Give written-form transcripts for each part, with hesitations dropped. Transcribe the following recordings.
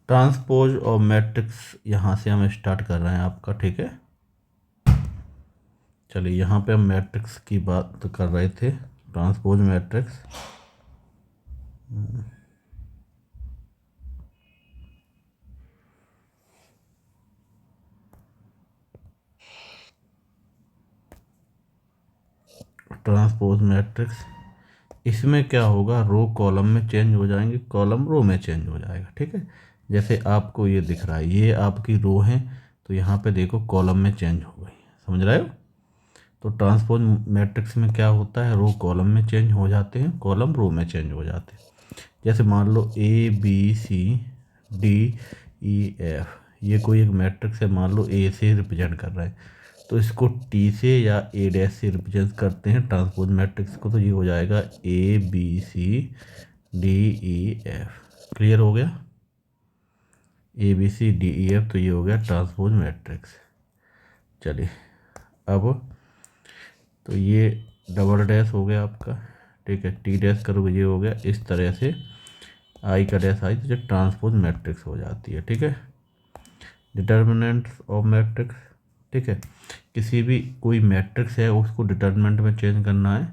Transpose और matrix यहाँ से हम स्टार्ट कर रहे हैं आपका, ठीक है। चलिए यहाँ पे हम मैट्रिक्स की बात कर रहे थे, ट्रांसपोज मैट्रिक्स। ट्रांसपोज मैट्रिक्स, इसमें क्या होगा, रो कॉलम में चेंज हो जाएंगे, कॉलम रो में चेंज हो जाएगा, ठीक है। जैसे आपको ये दिख रहा है, ये आपकी रो है, तो यहाँ पे देखो कॉलम में चेंज हो गई, समझ रहे हो। तो ट्रांसपोज मैट्रिक्स में क्या होता है, रो कॉलम में चेंज हो जाते हैं, कॉलम रो में चेंज हो जाते हैं। जैसे मान लो ABCDEF, ये कोई एक मैट्रिक्स है, मान लो ए से रिप्रेजेंट कर रहा है, तो इसको टी से या ए डैश से रिप्रेजेंट करते हैं ट्रांसपोज मैट्रिक्स को, तो ये हो जाएगा ABCDEF। क्लियर हो गया, ABCDEF, तो ये हो गया ट्रांसपोज मैट्रिक्स। चलिए अब तो ये डबल डैश हो गया आपका, ठीक है, टी डैश करोगे ये हो गया, इस तरह से आई का डैश आई तो जो ट्रांसपोज मैट्रिक्स हो जाती है, ठीक है। डिटर्मिनेंट्स ऑफ मैट्रिक्स, ठीक है, किसी भी कोई मैट्रिक्स है उसको डिटर्मिनेंट में चेंज करना है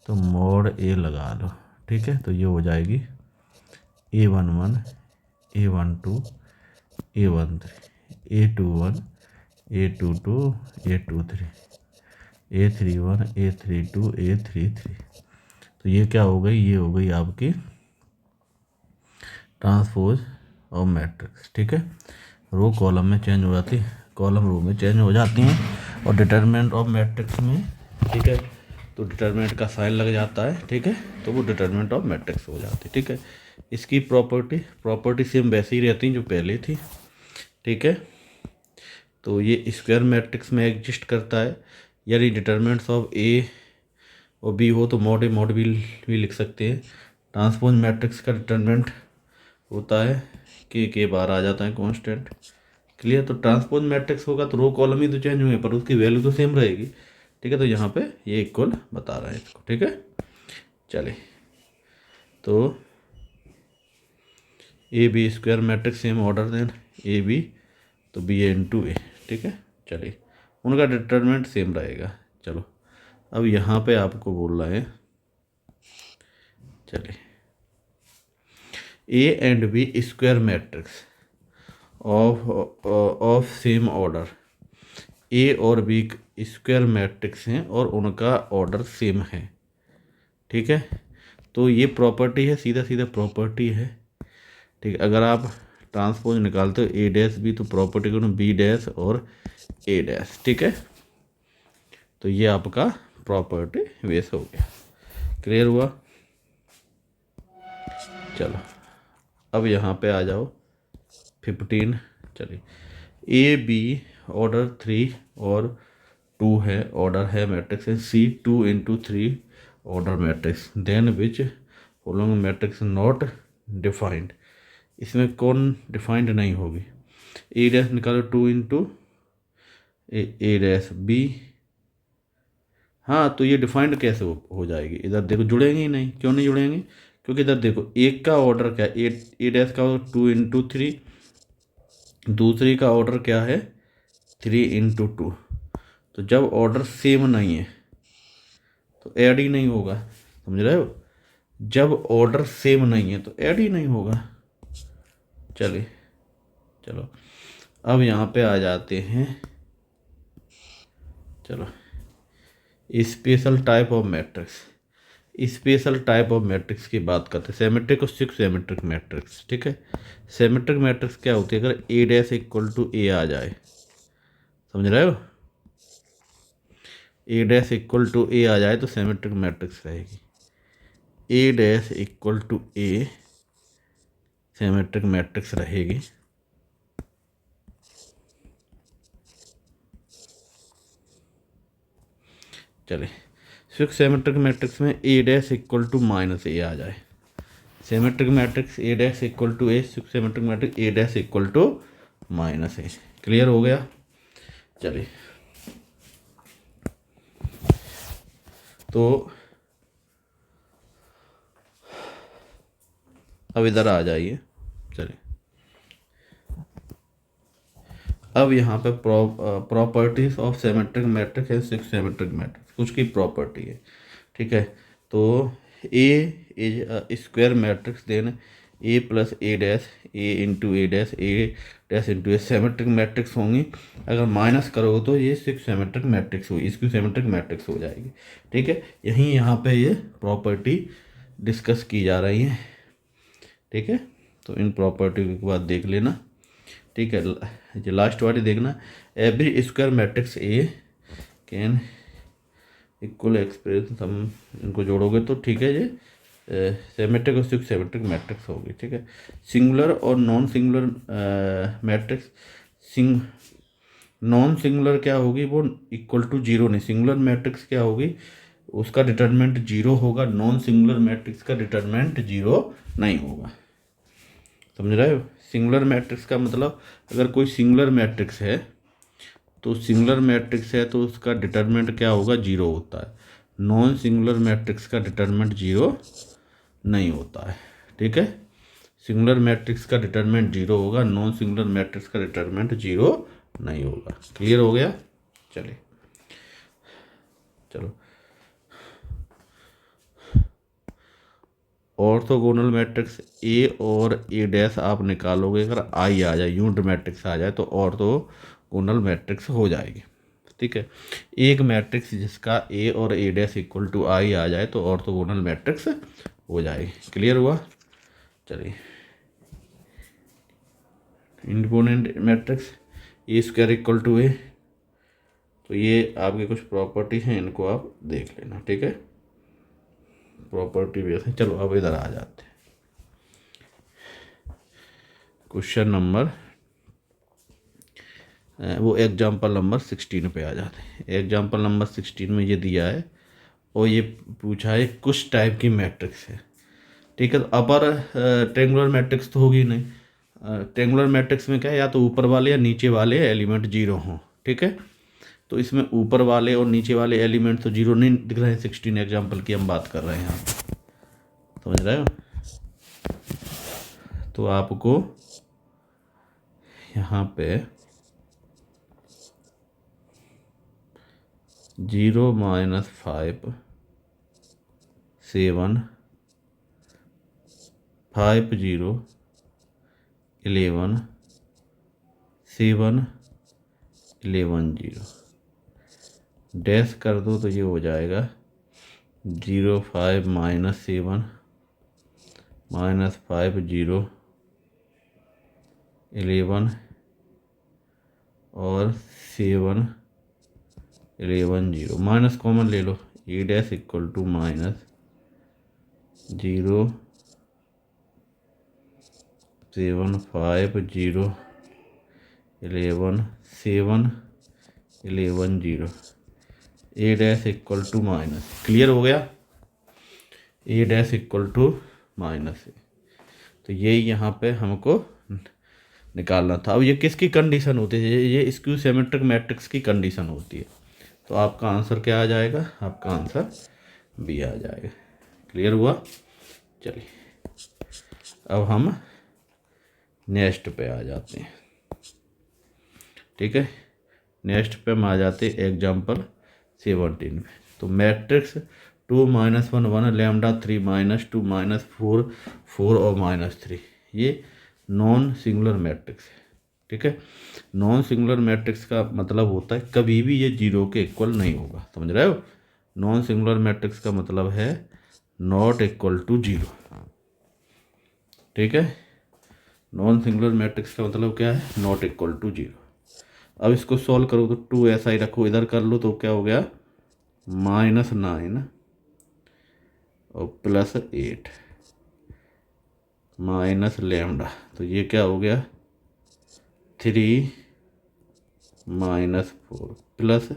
तो मॉड ए लगा लो, ठीक है। तो ये हो जाएगी A11, A12, A13, A21, A22, A23, A31, A32, A33। तो ये क्या हो गई, ये हो गई आपकी ट्रांसपोज और मैट्रिक्स, ठीक है। रो कॉलम में चेंज हो जाती है, कॉलम रो में चेंज हो जाती हैं, और डिटर्मिनेंट ऑफ मैट्रिक्स में, ठीक है, तो डिटर्मिनेंट का साइन लग जाता है, ठीक है, तो वो डिटर्मिनेंट ऑफ मैट्रिक्स हो जाती है, ठीक है। इसकी प्रॉपर्टी सेम वैसी ही रहती जो पहले थी, ठीक है। तो ये स्क्वायर मैट्रिक्स में एग्जिस्ट करता है, यानी डिटर्मिनेंट्स ऑफ ए और बी हो तो मॉड ए मॉड बी भी लिख सकते हैं। ट्रांसपोज मैट्रिक्स का डिटर्मिनेंट होता है के बाहर आ जाता है कांस्टेंट। क्लियर, तो ट्रांसपोज मैट्रिक्स होगा तो रो कॉलम ही तो चेंज हुए पर उसकी वैल्यू तो सेम रहेगी, ठीक है। तो यहाँ पे ये इक्वल बता रहा है इसको, ठीक है। चलिए तो A B square matrix same order then A B, तो बी ए इंटू ए, ठीक है। चलिए उनका डिटर्मिनेंट सेम रहेगा। चलो अब यहाँ पे आपको बोल रहा है, चलिए A and B square matrix of same order, A और बी स्क्वायर मैट्रिक्स हैं और उनका ऑर्डर सेम है, ठीक है। तो ये प्रॉपर्टी है, सीधा सीधा प्रॉपर्टी है, ठीक है। अगर आप ट्रांसपोज निकालते हो ए डैश बी, तो प्रॉपर्टी को बी डैश और ए डैश, ठीक है। तो ये आपका प्रॉपर्टी बेस हो गया। क्लियर हुआ। चलो अब यहाँ पे आ जाओ 15। चलिए ए बी ऑर्डर 3 और 2 है, ऑर्डर है मैट्रिक्स है C 2 × 3 order matrix, then which following matrix not defined. इसमें कौन डिफाइंड नहीं होगी, ए डैश निकालो 2 × ए डैश बी। हाँ तो ये डिफाइंड कैसे हो जाएगी, इधर देखो जुड़ेंगे ही नहीं, क्यों नहीं जुड़ेंगे, क्योंकि इधर देखो एक का ऑर्डर क्या है, ए डैश का 2 × 3, दूसरी का ऑर्डर क्या है 3 × 2। तो जब ऑर्डर सेम नहीं है तो ऐड ही नहीं होगा, समझ रहे हो। जब ऑर्डर सेम नहीं है तो ऐड ही नहीं होगा। चलिए चलो अब यहाँ पे आ जाते हैं, चलो special type of matrix. Special type of matrix की बात करते हैं, सिमेट्रिक और सिक्स सिमेट्रिक मैट्रिक्स, ठीक है। सिमेट्रिक मैट्रिक्स क्या होती है, अगर A dash equal to A आ जाए, समझ रहे हो, A dash equal to A आ जाए तो सिमेट्रिक मैट्रिक्स रहेगी। A dash equal to A symmetric matrix रहेगी। चलिए सिक्स सिमेट्रिक मैट्रिक्स में A dash equal to minus A आ जाए, symmetric matrix A dash equal to A, skew symmetric matrix A dash equal to minus A. Clear हो गया। चलिए तो अब इधर आ जाइए। चलिए अब यहाँ पे प्रॉपर्टीज ऑफ सिमेट्रिक मैट्रिक्स है, 6 सिमेट्रिक मैट्रिक्स कुछ की प्रॉपर्टी है, ठीक है। तो A is square matrix, then A plus A dash, A into A dash into A symmetric matrix होंगी। अगर माइनस करोगे तो ये 6 सिमेट्रिक मैट्रिक्स होगी, इसकी सिमेट्रिक मैट्रिक्स हो जाएगी, ठीक है। यहाँ पे ये प्रॉपर्टी डिस्कस की जा रही है, ठीक है। तो इन प्रॉपर्टी के बाद देख लेना, ठीक है। जो लास्ट वाली देखना, every square matrix A can equal express, हम इनको जोड़ोगे तो ठीक है, ये सिमेट्रिक और 6 सिमेट्रिक मैट्रिक्स होगी, ठीक है। सिंगुलर और non singular matrix, non singular क्या होगी, वो इक्वल टू जीरो नहीं, सिंगुलर मैट्रिक्स क्या होगी, उसका डिटरमिनेंट जीरो होगा, नॉन सिंगुलर मैट्रिक्स का डिटरमिनेंट जीरो नहीं होगा, समझ रहे हो। सिंगुलर मैट्रिक्स का मतलब अगर कोई सिंगुलर मैट्रिक्स है तो सिंगुलर मैट्रिक्स है तो उसका डिटरमिनेंट क्या होगा, जीरो होता है। नॉन सिंगुलर मैट्रिक्स का डिटरमिनेंट जीरो नहीं होता है, ठीक है। सिंगुलर मैट्रिक्स का डिटरमिनेंट जीरो होगा, नॉन सिंगुलर मैट्रिक्स का डिटरमिनेंट जीरो नहीं होगा। क्लियर हो गया। चलिए चलो, ऑर्थोगोनल मैट्रिक्स ए और ए डैश आप निकालोगे, अगर आई आ जाए, यूनिट मैट्रिक्स आ जाए तो ऑर्थोगोनल मैट्रिक्स हो जाएगी, ठीक है। एक मैट्रिक्स जिसका ए और A dash equal to I आ जाए तो ऑर्थोगोनल मैट्रिक्स हो जाएगी। क्लियर हुआ। चलिए, independent matrix A square equal to A, तो ये आपके कुछ प्रॉपर्टी हैं, इनको आप देख लेना, ठीक है। प्रॉपर्टी भी ऐसे। चलो अब इधर आ जाते हैं, क्वेश्चन नंबर वो एग्जाम्पल नंबर 16 पे आ जाते हैं। एग्जाम्पल नंबर 16 में ये दिया है और ये पूछा है कुछ टाइप की मैट्रिक्स है, ठीक है। तो अपर ट्रेंगुलर मैट्रिक्स तो होगी नहीं, ट्रेंगुलर मैट्रिक्स में क्या है, या तो ऊपर वाले या नीचे वाले एलिमेंट जीरो हों, ठीक है। तो इसमें ऊपर वाले और नीचे वाले एलिमेंट तो जीरो नहीं दिख रहे हैं। 16 एग्जाम्पल की हम बात कर रहे हैं यहाँ, समझ रहे हो। तो आपको यहाँ पे 0 -5 7 5 0 11 7 11 0 डैश कर दो तो ये हो जाएगा 0 5 -7 -5 0 11 और 7 11 0। माइनस कॉमन ले लो, A dash equal to -0 7 5 0 11 7 11 0, A dash equal to minus. Clear हो गया। A dash equal to minus, तो ये यहाँ पे हमको निकालना था। अब ये किसकी कंडीशन होती है, ये स्क्यू सिमेट्रिक मैट्रिक्स की कंडीशन होती है। तो आपका आंसर क्या आ जाएगा, आपका आंसर बी आ जाएगा। क्लियर हुआ। चलिए अब हम नेक्स्ट पे आ जाते हैं, ठीक है। नेक्स्ट पे हम आ जाते हैं एग्जाम्पल 17 में। तो मैट्रिक्स 2 -1 1 लैम्डा 3 -2 -4 4 और -3, ये नॉन सिंगुलर मैट्रिक्स है, ठीक है। नॉन सिंगुलर मैट्रिक्स का मतलब होता है कभी भी ये जीरो के इक्वल नहीं होगा, समझ रहे हो। नॉन सिंगुलर मैट्रिक्स का मतलब है नॉट इक्वल टू जीरो, ठीक है। नॉन सिंगुलर मैट्रिक्स का मतलब क्या है, नॉट इक्वल टू जीरो। अब इसको सॉल्व करो तो 2 ऐसा ही रखो, इधर कर लो तो क्या हो गया -9 और +8 माइनस लैम्डा, तो ये क्या हो गया 3 -4 प्लस,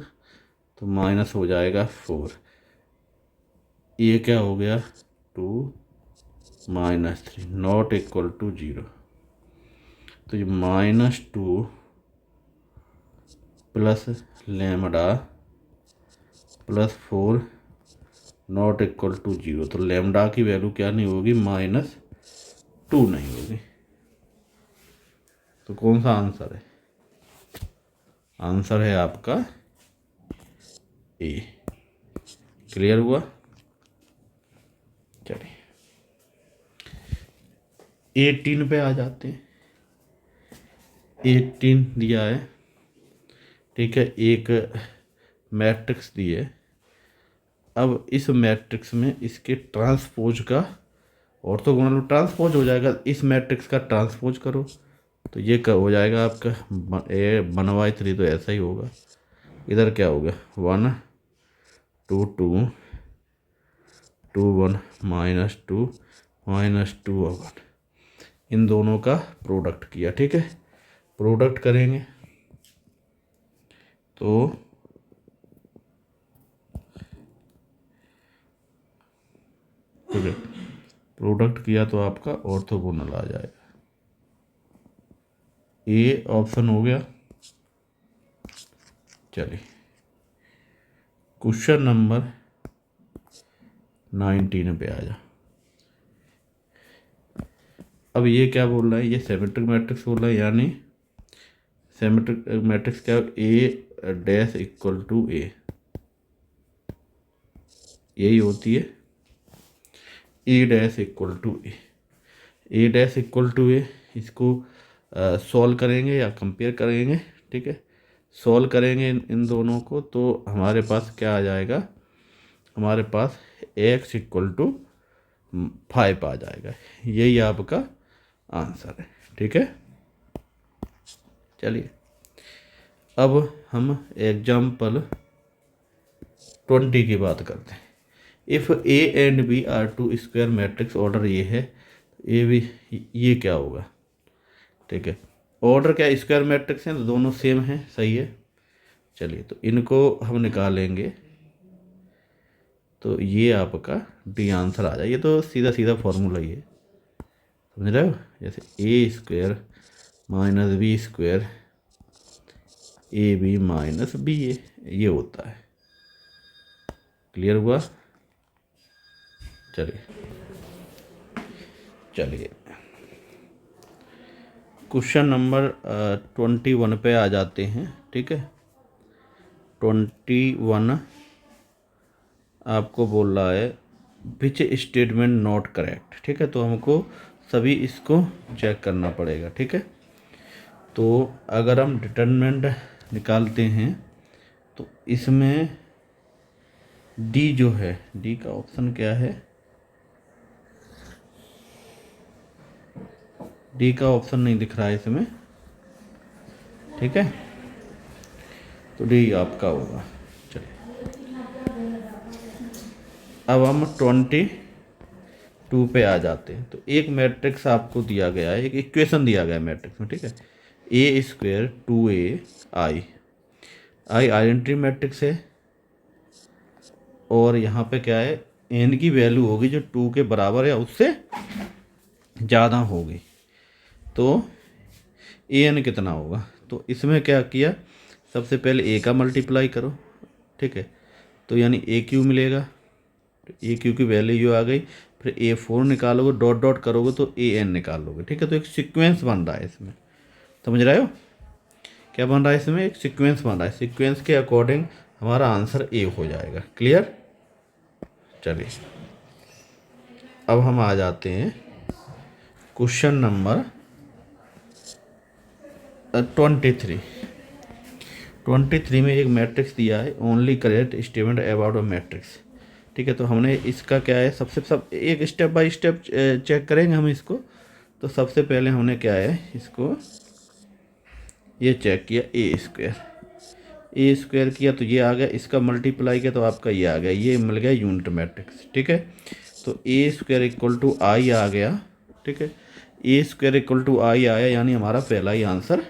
तो माइनस हो जाएगा 4, ये क्या हो गया 2 -3 नॉट इक्वल टू जीरो। तो ये -2 plus lambda +4 not equal to zero. तो लैम्डा की वैल्यू क्या नहीं होगी, -2 नहीं होगी। तो कौन सा आंसर है, आंसर है आपका ए। क्लियर हुआ? चलिए 18 पे आ जाते हैं। 18 दिया है, ठीक है, एक मैट्रिक्स दी है। अब इस मैट्रिक्स में इसके ट्रांसपोज का ऑर्थोगोनल ट्रांसपोज हो जाएगा। इस मैट्रिक्स का ट्रांसपोज करो तो ये क्या हो जाएगा आपका 1/3, तो ऐसा ही होगा। इधर क्या होगा 1 2 2 2 1 -2 -2 और 1, इन दोनों का प्रोडक्ट किया, ठीक है। प्रोडक्ट करेंगे तो प्रोडक्ट किया तो आपका ऑर्थोगोनल आ जाएगा। ए ऑप्शन हो गया। चलिए क्वेश्चन नंबर 19 पे आ जा। अब ये क्या बोल रहा है, ये सिमेट्रिक मैट्रिक्स बोल रहा है, यानी सिमेट्रिक मैट्रिक्स क्या, A dash equal to A, यही होती है A dash equal to A. A dash equal to A, इसको सॉल्व करेंगे या कंपेयर करेंगे, ठीक है। सॉल्व करेंगे इन दोनों को तो हमारे पास क्या आ जाएगा, हमारे पास x इक्वल टू 5 आ जाएगा। यही आपका आंसर है, ठीक है। चलिए अब हम एग्जाम्पल 20 की बात करते हैं। If A and B are two square matrix, order ये है, ए बी, ये क्या होगा, ठीक है। ऑर्डर क्या, स्क्वायर मैट्रिक्स हैं तो दोनों सेम हैं, सही है। चलिए तो इनको हम निकालेंगे तो ये आपका डी आंसर आ जाए। ये तो सीधा सीधा फॉर्मूला ही है, समझ रहे हो। जैसे A square minus B square A B minus B A, ये होता है। क्लियर हुआ? चलिए चलिए क्वेश्चन नंबर 21 पे आ जाते हैं, ठीक है। 21 आपको बोल रहा है विच स्टेटमेंट नॉट करेक्ट, ठीक है। तो हमको सभी इसको चेक करना पड़ेगा, ठीक है। तो अगर हम डिटरमिनेंट निकालते हैं तो इसमें डी जो है, डी का ऑप्शन क्या है, डी का ऑप्शन नहीं दिख रहा है इसमें, ठीक है। तो डी आपका होगा। चलिए अब हम 22 पे आ जाते हैं। तो एक मैट्रिक्स आपको दिया गया है, एक इक्वेशन दिया गया है मैट्रिक्स में, ठीक है। ए स्क्वायर 2a आई, आई आइडेंटिटी मैट्रिक्स है और यहाँ पे क्या है, एन की वैल्यू होगी जो 2 के बराबर है, उससे ज़्यादा होगी। तो ए एन कितना होगा, तो इसमें क्या किया, सबसे पहले ए का मल्टीप्लाई करो, ठीक है। तो यानी ए क्यू मिलेगा, ए क्यू की वैल्यू यो आ गई। फिर A4 निकालोगे, डॉट डॉट करोगे तो AN निकालोगे, ठीक है। तो एक सीक्वेंस बन रहा है इसमें, समझ रहे हो क्या बन रहा है इसमें, एक सीक्वेंस बन रहा है। सीक्वेंस के अकॉर्डिंग हमारा आंसर ए हो जाएगा। क्लियर? चलिए अब हम आ जाते हैं क्वेश्चन नंबर 23 में एक मैट्रिक्स दिया है, only correct statement about a matrix, ठीक है। तो हमने इसका क्या है, सब एक स्टेप बाय स्टेप चेक करेंगे हम इसको। तो सबसे पहले हमने क्या है, इसको ये चेक किया, ए स्क्वायर किया तो ये आ गया, इसका मल्टीप्लाई किया तो आपका ये आ गया, ये मिल गया यूनिट मैट्रिक्स, ठीक है। तो ए स्क्वायर इक्वल टू आई आ गया, ठीक है। ए स्क्वायर इक्वल टू आई आया, यानी हमारा पहला ही आंसर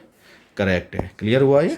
करेक्ट है। क्लियर हुआ ये?